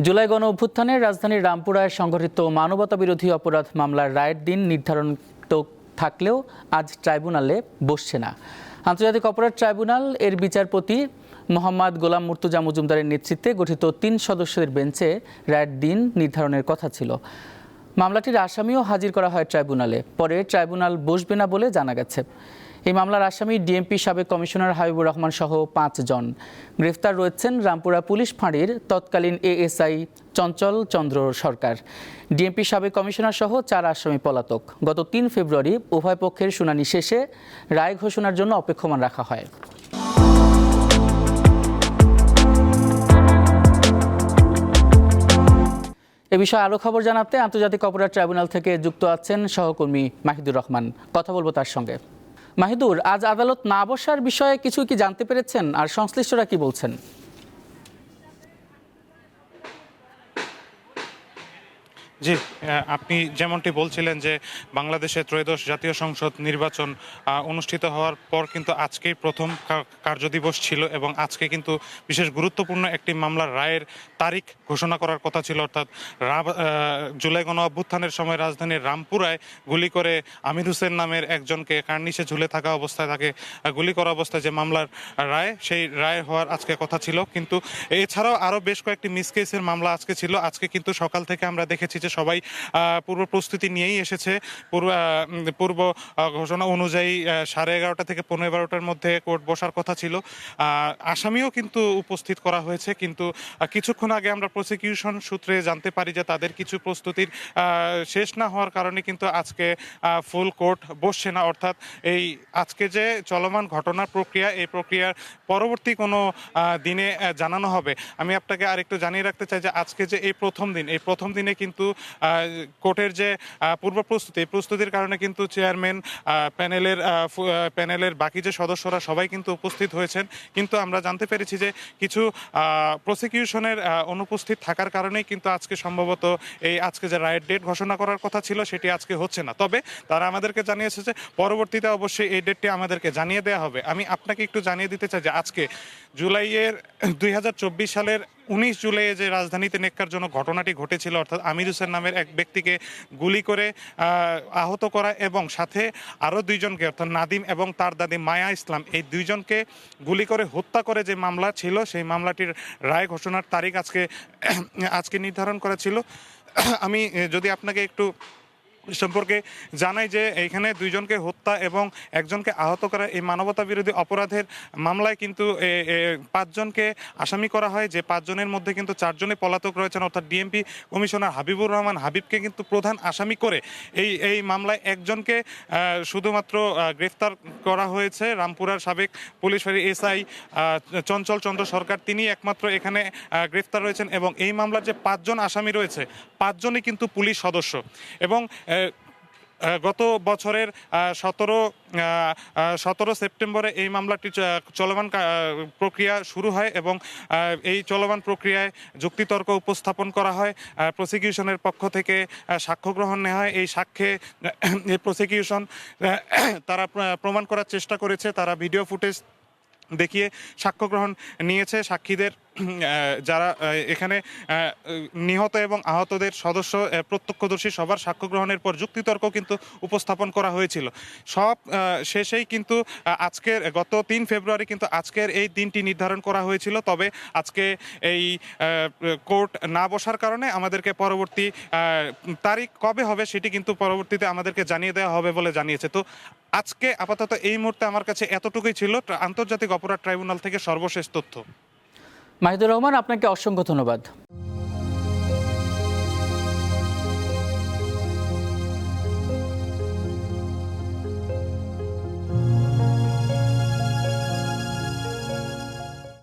জুলাই গণ অভ্যুত্থানে রাজধানীর রামপুরায় সংঘটিত মানবতাবিরোধী অপরাধ মামলার রায়ের দিন নির্ধারণ থাকলেও আজ ট্রাইব্যুনালে বসছে না। আন্তর্জাতিক অপরাধ ট্রাইব্যুনাল এর বিচারপতি মোহাম্মদ গোলাম মুর্তজা মজুমদারের নেতৃত্বে গঠিত ৩ সদস্যের বেঞ্চে রায়ের দিন নির্ধারণের কথা ছিল। মামলাটির আসামিও হাজির করা হয় ট্রাইব্যুনালে, পরে ট্রাইব্যুনাল বসবে না বলে জানা গেছে। এই মামলার আসামি ডিএমপি সাবেক কমিশনার হাবিবুর রহমান সহ ৫ জন। গ্রেফতার রয়েছেন রামপুরা পুলিশ ফাঁড়ির তৎকালীন এএসআই চঞ্চল চন্দ্র সরকার। ডিএমপি সাবেক কমিশনার সহ ৪ আসামি পলাতক। গত ৩ ফেব্রুয়ারি উভয় পক্ষের শুনানি শেষে রায় ঘোষণার জন্য অপেক্ষমান রাখা হয়। এ বিষয়ে আরও খবর জানাতে আন্তর্জাতিক অপরাধ ট্রাইব্যুনাল থেকে যুক্ত আছেন সহকর্মী মাহিদুর রহমান। কথা বলবো তার সঙ্গে। মাহিদুর, আজ আদালত না বসার বিষয়ে কিছু কি জানতে পেরেছেন, আর সংশ্লিষ্টরা কি বলছেন? জি, আপনি যেমনটি বলছিলেন যে বাংলাদেশে ত্রয়োদশ জাতীয় সংসদ নির্বাচন অনুষ্ঠিত হওয়ার পর কিন্তু আজকেই প্রথম কার্যদিবস ছিল এবং আজকে কিন্তু বিশেষ গুরুত্বপূর্ণ একটি মামলার রায়ের তারিখ ঘোষণা করার কথা ছিল। অর্থাৎ জুলাই গণ অভ্যুত্থানের সময় রাজধানীর রামপুরায় গুলি করে আমির হোসেন নামের একজনকে কার্নিশে ঝুলে থাকা অবস্থায় তাকে গুলি করা অবস্থায় যে মামলার রায়, সেই রায় হওয়ার আজকে কথা ছিল। কিন্তু এছাড়াও আরও বেশ কয়েকটি মিসকেসের মামলা আজকে ছিল। আজকে কিন্তু সকাল থেকে আমরা দেখেছি যে সবাই পূর্ব প্রস্তুতি নিয়েই এসেছে। পূর্ব ঘোষণা অনুযায়ী 11:30 থেকে 11:15-র মধ্যে কোর্ট বসার কথা ছিল। আসামিও কিন্তু উপস্থিত করা হয়েছে, কিন্তু কিছুক্ষণ আগে আমরা প্রসিকিউশন সূত্রে জানতে পারি যে তাদের কিছু প্রস্তুতির শেষ না হওয়ার কারণে কিন্তু আজকে ফুল কোর্ট বসছে না। অর্থাৎ এই আজকে যে চলমান ঘটনার প্রক্রিয়া, এই প্রক্রিয়ার পরবর্তী কোনো দিনে জানানো হবে। আমি আপনাকে আরেকটু জানিয়ে রাখতে চাই যে আজকে যে এই প্রথম দিনে কিন্তু কোর্টের যে পূর্ব প্রস্তুতি, এই প্রস্তুতির কারণে কিন্তু চেয়ারম্যান, প্যানেলের বাকি যে সদস্যরা সবাই কিন্তু উপস্থিত হয়েছেন। কিন্তু আমরা জানতে পেরেছি যে কিছু প্রসিকিউশনের অনুপস্থিত থাকার কারণেই কিন্তু আজকে সম্ভবত আজকে যে রায়ের ডেট ঘোষণা করার কথা ছিল সেটি আজকে হচ্ছে না। তবে তারা আমাদেরকে জানিয়েছে যে পরবর্তীতে অবশ্যই এই ডেটটি আমাদেরকে জানিয়ে দেওয়া হবে। আমি আপনাকে একটু জানিয়ে দিতে চাই যে আজকে 2024 সালের 19 জুলাই যে রাজধানীতে নেক্কারজনক ঘটনাটি ঘটেছিল, অর্থাৎ আমির হোসেন নামের এক ব্যক্তিকে গুলি করে আহত করা এবং সাথে আরও 2 জনকে, অর্থাৎ নাদিম এবং তার দাদি মায়া ইসলাম, এই 2 জনকে গুলি করে হত্যা করে যে মামলা ছিল, সেই মামলাটির রায় ঘোষণার তারিখ আজকে নির্ধারণ করা ছিল। আমি যদি আপনাকে একটু সম্পর্কে জানাই যে এইখানে 2 জনকে হত্যা এবং 1 জনকে আহত করা এই মানবতা বিরোধী অপরাধের মামলায় কিন্তু 5 জনকে আসামি করা হয়, যে 5 জনের মধ্যে কিন্তু 4 জনে পলাতক রয়েছেন। অর্থাৎ ডিএমপি কমিশনার হাবিবুর রহমান হাবিবকে কিন্তু প্রধান আসামি করে এই মামলায় 1 জনকে শুধুমাত্র গ্রেফতার করা হয়েছে। রামপুরার সাবেক পুলিশ ফাঁড়ির এসআই চঞ্চল চন্দ্র সরকার, তিনি একমাত্র এখানে গ্রেফতার রয়েছেন। এবং এই মামলার যে 5 জন আসামি রয়েছে, 5 জনই কিন্তু পুলিশ সদস্য। এবং গত বছরের 17 সেপ্টেম্বরে এই মামলাটি চলমান প্রক্রিয়া শুরু হয় এবং এই চলমান প্রক্রিয়ায় যুক্তিতর্ক উপস্থাপন করা হয়। প্রসিকিউশনের পক্ষ থেকে সাক্ষ্য গ্রহণ নেওয়া হয়। এই সাক্ষ্যে এই প্রসিকিউশন তারা প্রমাণ করার চেষ্টা করেছে, তারা ভিডিও ফুটেজ দেখিয়ে সাক্ষ্য গ্রহণ নিয়েছে। সাক্ষীদের যারা এখানে নিহত এবং আহতদের সদস্য, প্রত্যক্ষদর্শী সবার সাক্ষ্য গ্রহণের পর যুক্তিতর্ক কিন্তু উপস্থাপন করা হয়েছিল। সব শেষেই কিন্তু গত 3 ফেব্রুয়ারি কিন্তু আজকের এই দিনটি নির্ধারণ করা হয়েছিল। তবে আজকে এই কোর্ট না বসার কারণে আমাদেরকে পরবর্তী তারিখ কবে হবে সেটি কিন্তু পরবর্তীতে আমাদেরকে জানিয়ে দেওয়া হবে বলে জানিয়েছে। তো আজকে আপাতত এই মুহূর্তে আমার কাছে এতটুকুই ছিল আন্তর্জাতিক অপরাধ ট্রাইব্যুনাল থেকে সর্বশেষ তথ্য। মাহিদুর রহমান, আপনাকে অসংখ্য ধন্যবাদ।